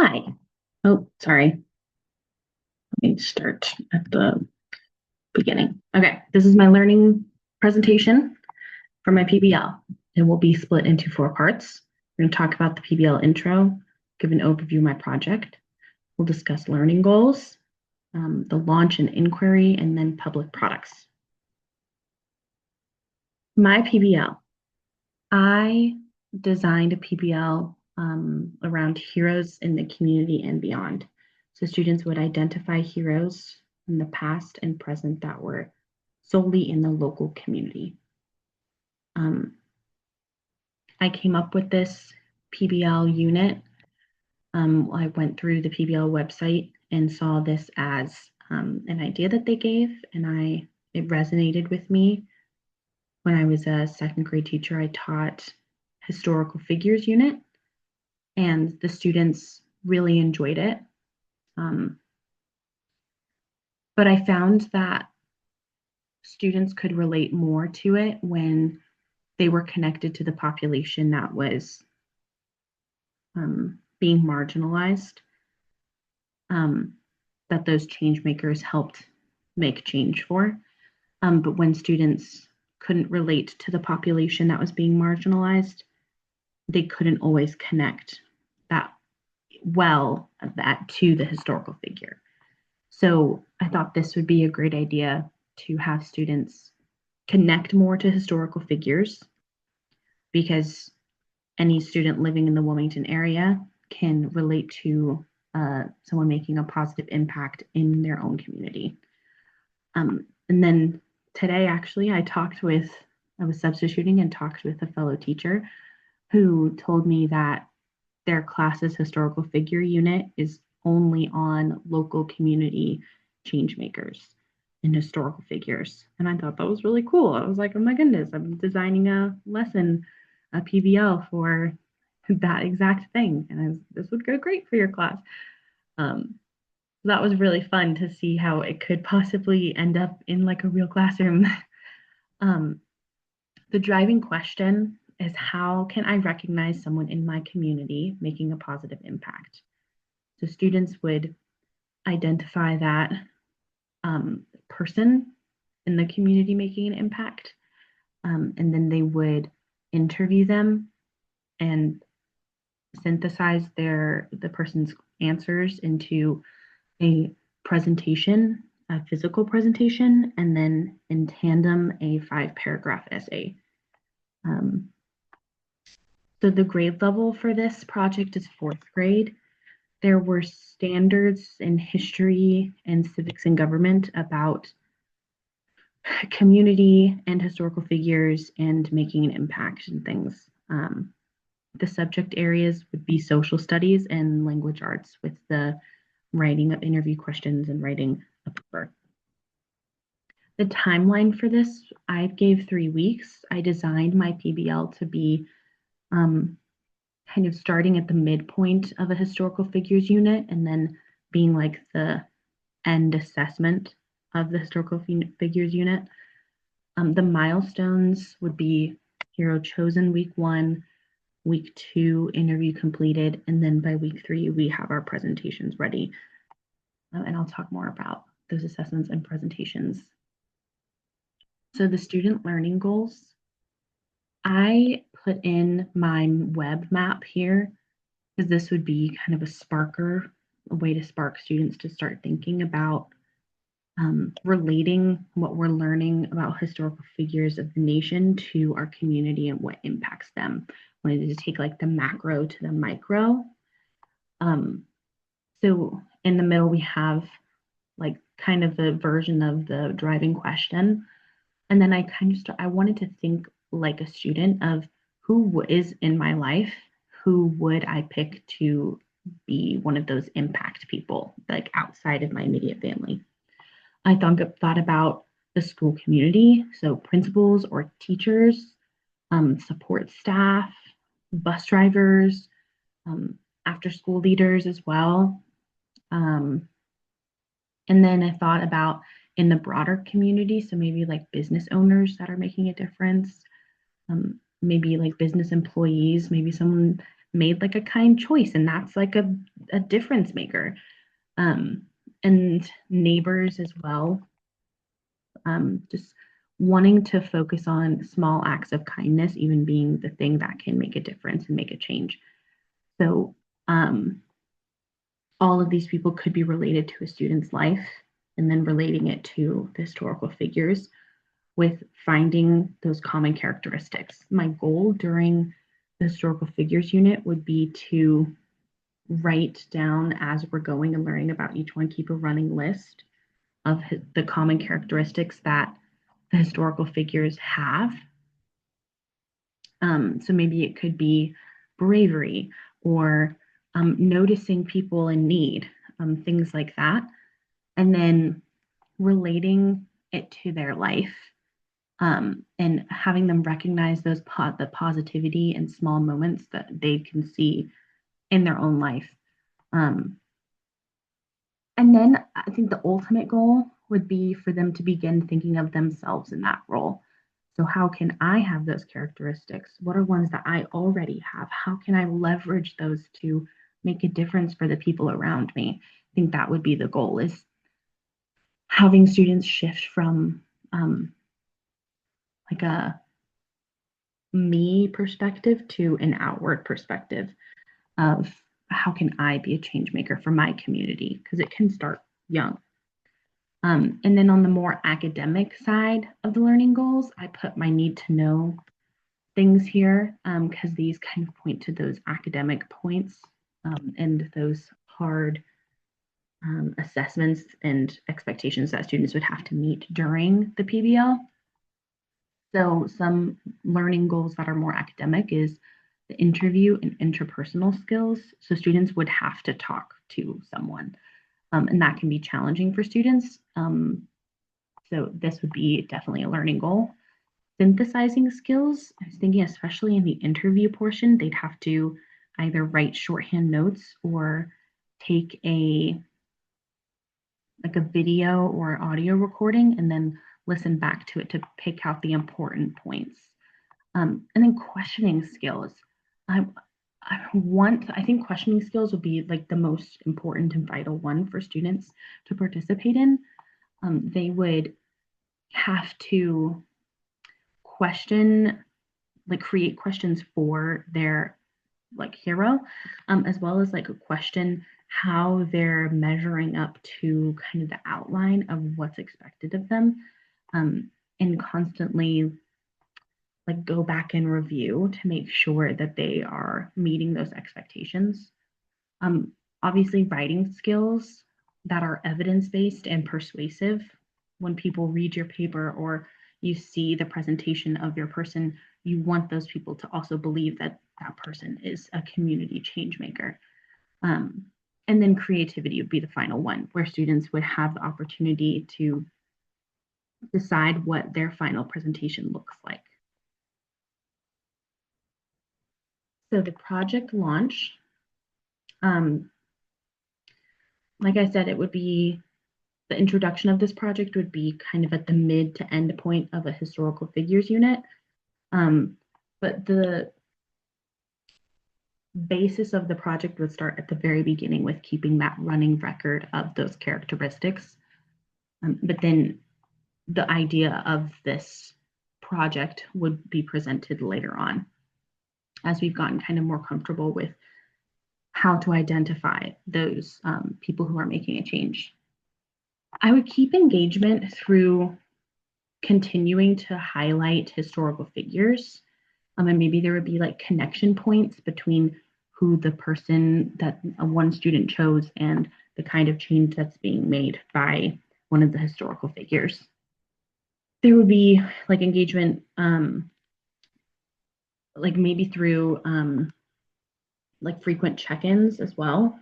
Hi. Oh, sorry. Let me start at the beginning. Okay, this is my learning presentation for my PBL. It will be split into 4 parts. We're going to talk about the PBL intro, give an overview of my project. We'll discuss learning goals, the launch and inquiry, and then public products. My PBL. I designed a PBL around heroes in the community and beyond. So students would identify heroes in the past and present that were solely in the local community. I came up with this PBL unit. I went through the PBL website and saw this as an idea that they gave, and it resonated with me. When I was a second grade teacher, I taught historical figures unit, and the students really enjoyed it. But I found that students could relate more to it when they were connected to the population that was being marginalized, that those change makers helped make change for. But when students couldn't relate to the population that was being marginalized, they couldn't always connect that to the historical figure. So I thought this would be a great idea to have students connect more to historical figures, because any student living in the Wilmington area can relate to someone making a positive impact in their own community. And then today, actually, I was substituting and talked with a fellow teacher who told me that their class's historical figure unit is only on local community change makers and historical figures. And I thought that was really cool. I was like, oh my goodness, I'm designing a lesson, a PBL for that exact thing. And this would go great for your class. That was really fun to see how it could possibly end up in like a real classroom. The driving question is, how can I recognize someone in my community making a positive impact? So students would identify that person in the community making an impact, and then they would interview them and synthesize the person's answers into a presentation, a physical presentation, and then in tandem, a 5-paragraph essay. So the grade level for this project is 4th grade. There were standards in history and civics and government about community and historical figures and making an impact and things. The subject areas would be social studies and language arts, with the writing of interview questions and writing a paper. The timeline for this, I gave 3 weeks. I designed my PBL to be kind of starting at the midpoint of a historical figures unit and then being like the end assessment of the historical figures unit. The milestones would be hero chosen week 1, week 2 interview completed, and then by week 3 we have our presentations ready. And I'll talk more about those assessments and presentations. So the student learning goals, I put in my web map here because this would be kind of a way to spark students to start thinking about relating what we're learning about historical figures of the nation to our community and what impacts them. I wanted to take like the macro to the micro. So in the middle, we have like kind of the version of the driving question. And then I wanted to think like a student of who is in my life, who would I pick to be one of those impact people, like outside of my immediate family. I thought about the school community, so principals or teachers, support staff, bus drivers, after school leaders as well. And then I thought about in the broader community, so maybe like business owners that are making a difference, maybe like business employees, maybe someone made like a kind choice and that's like a a difference maker. And neighbors as well, just wanting to focus on small acts of kindness, even being the thing that can make a difference and make a change. So all of these people could be related to a student's life and then relating it to the historical figures with finding those common characteristics. My goal during the historical figures unit would be to write down as we're going and learning about each one, keep a running list of the common characteristics that the historical figures have. So maybe it could be bravery or noticing people in need, things like that. And then relating it to their life, and having them recognize the positivity and small moments that they can see in their own life. And then I think the ultimate goal would be for them to begin thinking of themselves in that role. So, how can I have those characteristics? What are ones that I already have? How can I leverage those to make a difference for the people around me? I think that would be the goal, is having students shift from like a me perspective to an outward perspective of how can I be a change maker for my community? Because it can start young. And then on the more academic side of the learning goals, I put my need to know things here, because these kind of point to those academic points, and those hard assessments and expectations that students would have to meet during the PBL. So some learning goals that are more academic is the interview and interpersonal skills. So students would have to talk to someone, and that can be challenging for students. So this would be definitely a learning goal. Synthesizing skills, I was thinking especially in the interview portion, they'd have to either write shorthand notes or take a video or audio recording and then listen back to it to pick out the important points. And then questioning skills. I think questioning skills would be like the most important and vital one for students to participate in. They would have to question, like create questions for their like hero, as well as like a question how they're measuring up to kind of the outline of what's expected of them, and constantly like go back and review to make sure that they are meeting those expectations. Obviously, writing skills that are evidence-based and persuasive. When people read your paper or you see the presentation of your person, you want those people to also believe that that person is a community change maker. And then creativity would be the final one, where students would have the opportunity to decide what their final presentation looks like. So the project launch, like I said, it would be the introduction of this project would be kind of at the mid to end point of a historical figures unit. But the basis of the project would start at the very beginning with keeping that running record of those characteristics. But then the idea of this project would be presented later on as we've gotten kind of more comfortable with how to identify those people who are making a change. I would keep engagement through continuing to highlight historical figures. And maybe there would be like connection points between who the person that one student chose and the kind of change that's being made by one of the historical figures. There would be like engagement, like maybe through like frequent check-ins as well.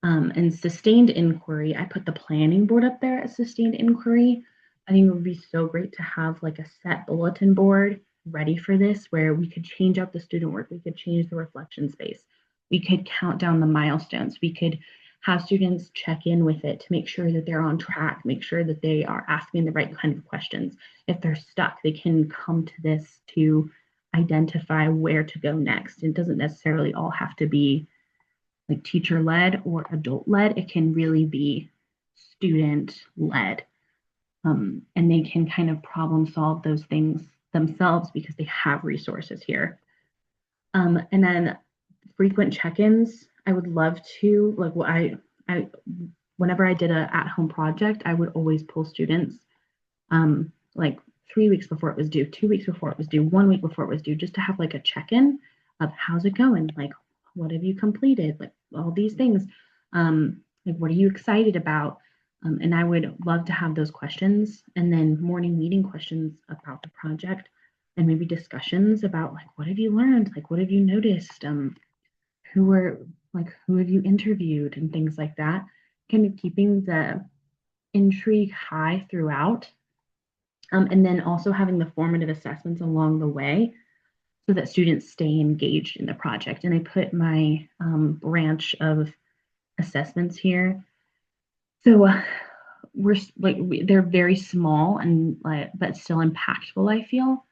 And sustained inquiry, I put the planning board up there as sustained inquiry. I think it would be so great to have like a set bulletin board ready for this, where we could change up the student work, we could change the reflection space, we could count down the milestones, we could have students check in with it to make sure that they're on track, make sure that they are asking the right kind of questions. If they're stuck, they can come to this to identify where to go next. It doesn't necessarily all have to be like teacher-led or adult-led. It can really be student-led. And they can kind of problem solve those things themselves because they have resources here. And then frequent check-ins, I would love to, like what I whenever I did a at-home project, I would always pull students like 3 weeks before it was due, 2 weeks before it was due, 1 week before it was due, just to have like a check-in of how's it going? Like, what have you completed? Like all these things. Like, what are you excited about? And I would love to have those questions and then morning meeting questions about the project and maybe discussions about like, what have you learned? Like, what have you noticed? Who have you interviewed and things like that. Kind of keeping the intrigue high throughout. And then also having the formative assessments along the way so that students stay engaged in the project. And I put my branch of assessments here. So they're very small and but still impactful, I feel.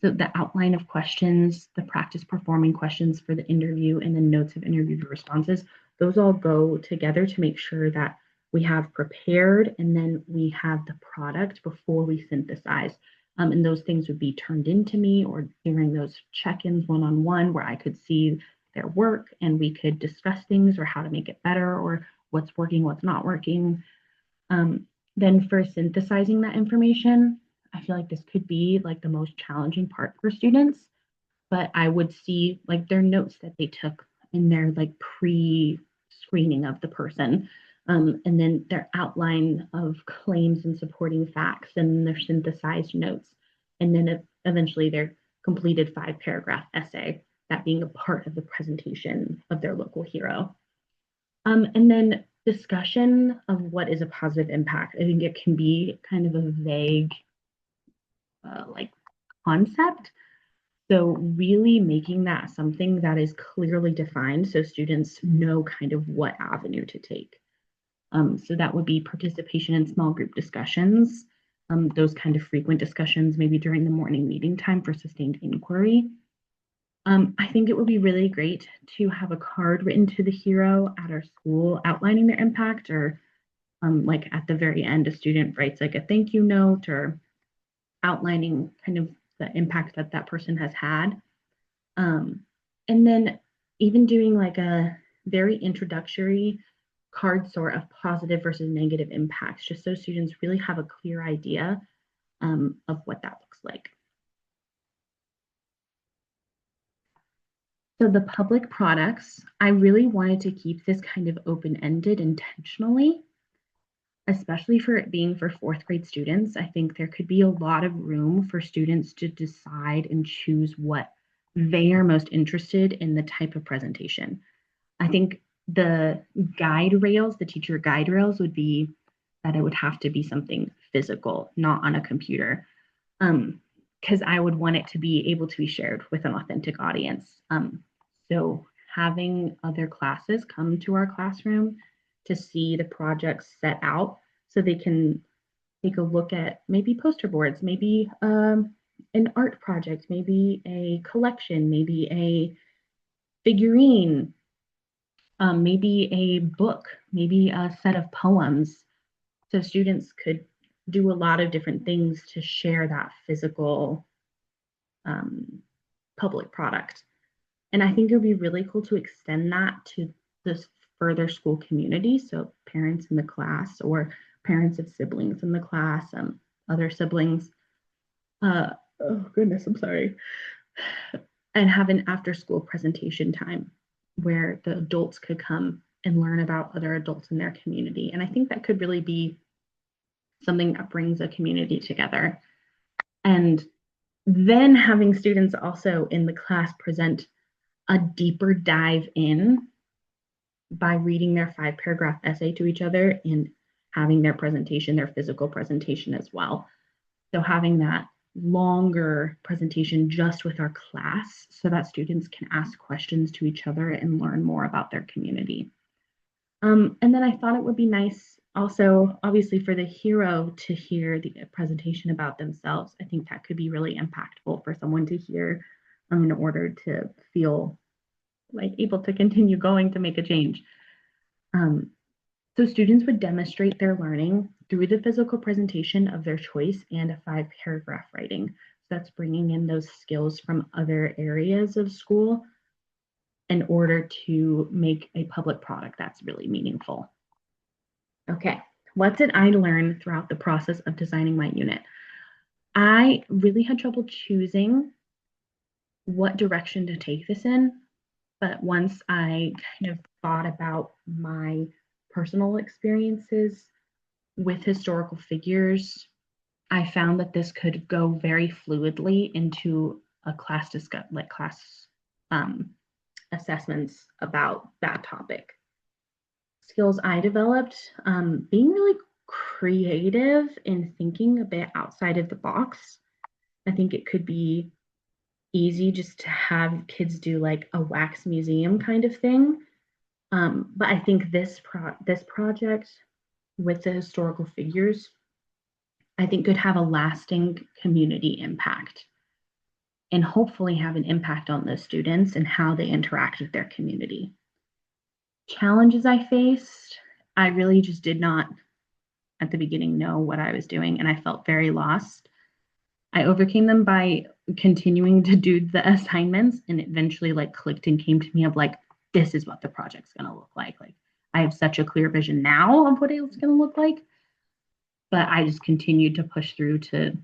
So the outline of questions, the practice performing questions for the interview, and the notes of interview responses, those all go together to make sure that we have prepared and then we have the product before we synthesize. And those things would be turned into me or during those check-ins one-on-one where I could see their work and we could discuss things or how to make it better or what's working, what's not working. Then for synthesizing that information, I feel like this could be like the most challenging part for students, but I would see like their notes that they took in their like pre-screening of the person, and then their outline of claims and supporting facts and their synthesized notes, and then eventually their completed 5-paragraph essay, that being a part of the presentation of their local hero. And then discussion of what is a positive impact. I think it can be kind of a vague like concept. So really making that something that is clearly defined so students know kind of what avenue to take. So that would be participation in small group discussions, those kind of frequent discussions, maybe during the morning meeting time for sustained inquiry. I think it would be really great to have a card written to the hero at our school outlining their impact, or like at the very end, a student writes like a thank you note or outlining kind of the impact that that person has had. And then even doing like a very introductory card sort of positive versus negative impacts, just so students really have a clear idea of what that looks like. So the public products, I really wanted to keep this kind of open-ended intentionally, especially for it being for 4th grade students. I think there could be a lot of room for students to decide and choose what they are most interested in the type of presentation. I think the guide rails, the teacher guide rails would be that it would have to be something physical, not on a computer. Because I would want it to be able to be shared with an authentic audience. So having other classes come to our classroom to see the projects set out so they can take a look at maybe poster boards, maybe an art project, maybe a collection, maybe a figurine, maybe a book, maybe a set of poems. So students could do a lot of different things to share that physical public product. And I think it would be really cool to extend that to this further school community. So parents in the class or parents of siblings in the class, other siblings. Oh goodness, I'm sorry. And have an after school presentation time where the adults could come and learn about other adults in their community. And I think that could really be something that brings a community together. And then having students also in the class present a deeper dive in by reading their 5-paragraph essay to each other and having their presentation, their physical presentation as well. So having that longer presentation just with our class so that students can ask questions to each other and learn more about their community. And then I thought it would be nice also, obviously, for the hero to hear the presentation about themselves. I think that could be really impactful for someone to hear in order to feel like able to continue going to make a change. Um, so students would demonstrate their learning through the physical presentation of their choice and a 5-paragraph writing. So that's bringing in those skills from other areas of school in order to make a public product that's really meaningful. Okay, what did I learn throughout the process of designing my unit? I really had trouble choosing what direction to take this in, but once I kind of thought about my personal experiences with historical figures, I found that this could go very fluidly into a class um, assessments about that topic. Skills I developed, being really creative and thinking a bit outside of the box. I think it could be easy just to have kids do like a wax museum kind of thing. But I think this project with the historical figures, I think could have a lasting community impact and hopefully have an impact on those students and how they interact with their community. Challenges I faced, I really just did not at the beginning know what I was doing and I felt very lost. I overcame them by continuing to do the assignments and eventually like clicked and came to me of like, this is what the project's going to look like. Like I have such a clear vision now of what it's going to look like, but I just continued to push through to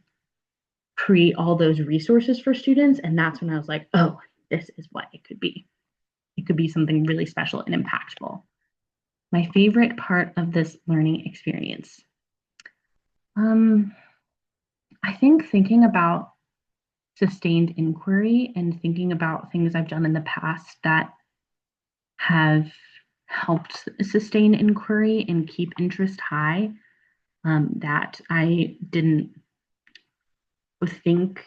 create all those resources for students. And that's when I was like, oh, this is what it could be. It could be something really special and impactful. My favorite part of this learning experience. Um, I think thinking about sustained inquiry and thinking about things I've done in the past that have helped sustain inquiry and keep interest high, that I didn't think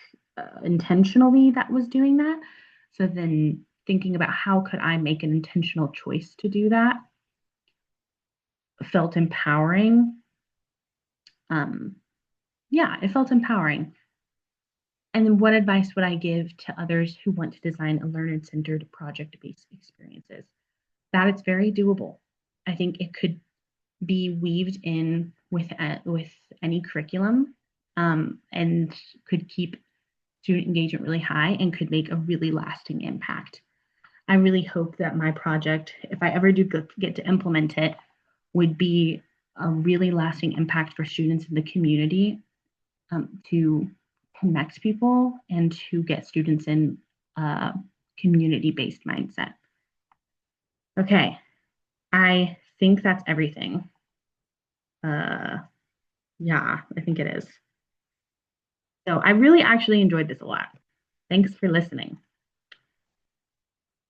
intentionally that was doing that. So then thinking about how could I make an intentional choice to do that felt empowering. Um, yeah, it felt empowering. And then what advice would I give to others who want to design a learner-centered project-based experiences? That it's very doable. I think it could be weaved in with any curriculum, and could keep student engagement really high and could make a really lasting impact. I really hope that my project, if I ever do get to implement it, would be a really lasting impact for students in the community, to connect people and to get students in a community-based mindset. Okay, I think that's everything. Uh, yeah, I think it is. So I really actually enjoyed this a lot. Thanks for listening.